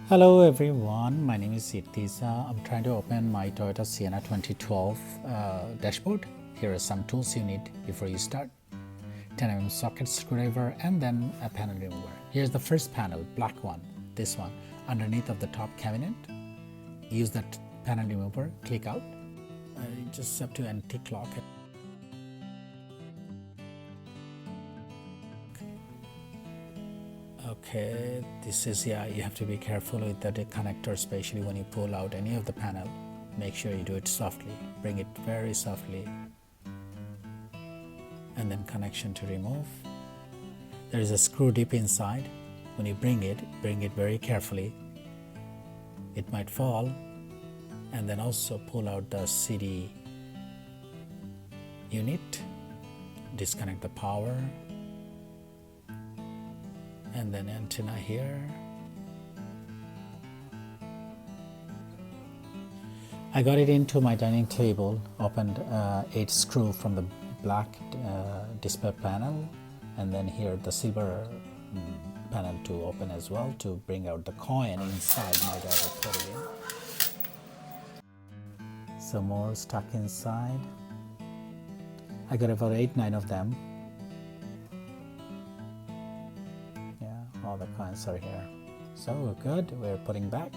Hello everyone, my name is Itteza. I'm trying to open my Toyota Sienna 2012 dashboard. Here are some tools you need before you start. 10mm socket screwdriver and then a panel remover. Here's the first panel, black one, this one, underneath of the top cabinet. Use that panel remover, click out. Just have to anti-clock it. Okay, this is, you have to be careful with the connector, especially when you pull out any of the panel. Make sure you do it softly, bring it very softly, and then connection to remove. There is a screw deep inside. When you bring it very carefully. It might fall, and then also pull out the CD unit, disconnect the power, and then antenna here. I got it into my dining table, opened 8 screw from the black display panel, and then here the silver panel to open as well to bring out the coin inside. My dad would put it in. Some more stuck inside. I got about 8-9 of them. All the coins are here, so good. We're putting back,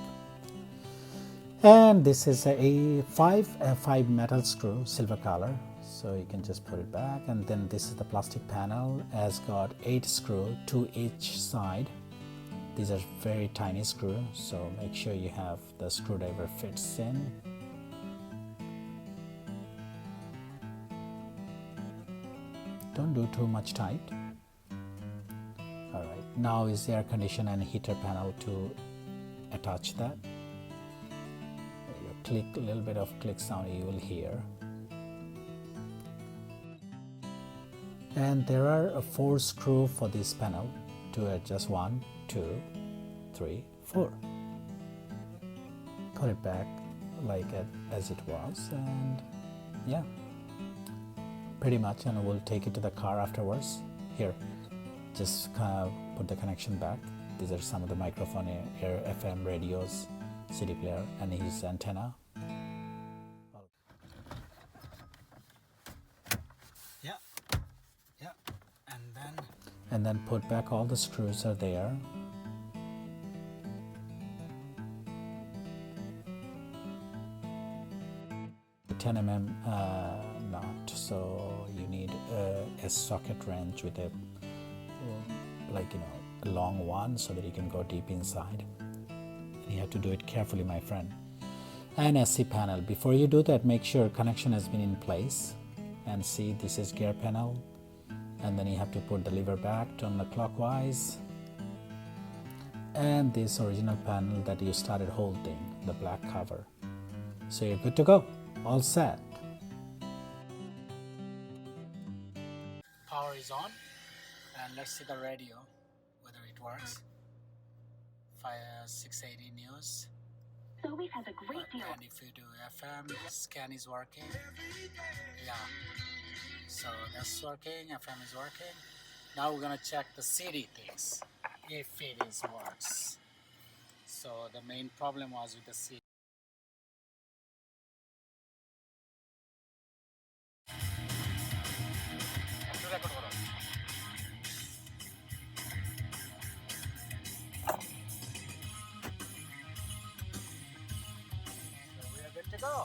and this is a 5 metal screw, silver color, so you can just put it back. And then this is the plastic panel, has got 8 screw, 2 each side. These are very tiny screw, so make sure you have the screwdriver fits in. Don't do too much tight. Alright, now is the air conditioner and heater panel to attach that. You click, a little bit of click sound you will hear. And there are 4 screws for this panel to adjust 1, 2, 3, 4. Put it back like as it was, and yeah, pretty much. And we'll take it to the car afterwards. Here. Just put the connection back. These are some of the microphone, air, FM radios, CD player, and his antenna. Yeah, and then put back all the screws are there. The 10mm nut, so you need a socket wrench with a a long one so that you can go deep inside. And you have to do it carefully, my friend. And SC panel, before you do that, make sure connection has been in place. And see, this is gear panel, and then you have to put the lever back, turn the clockwise, and this original panel that you started holding, the black cover. So you're good to go, all set. Power is on. And let's see the radio, whether it works. 680 news. So we've had a great deal. And if you do FM, scan is working. Yeah. So that's working, FM is working. Now we're gonna check the CD things, if it works. So the main problem was with the CD. Go.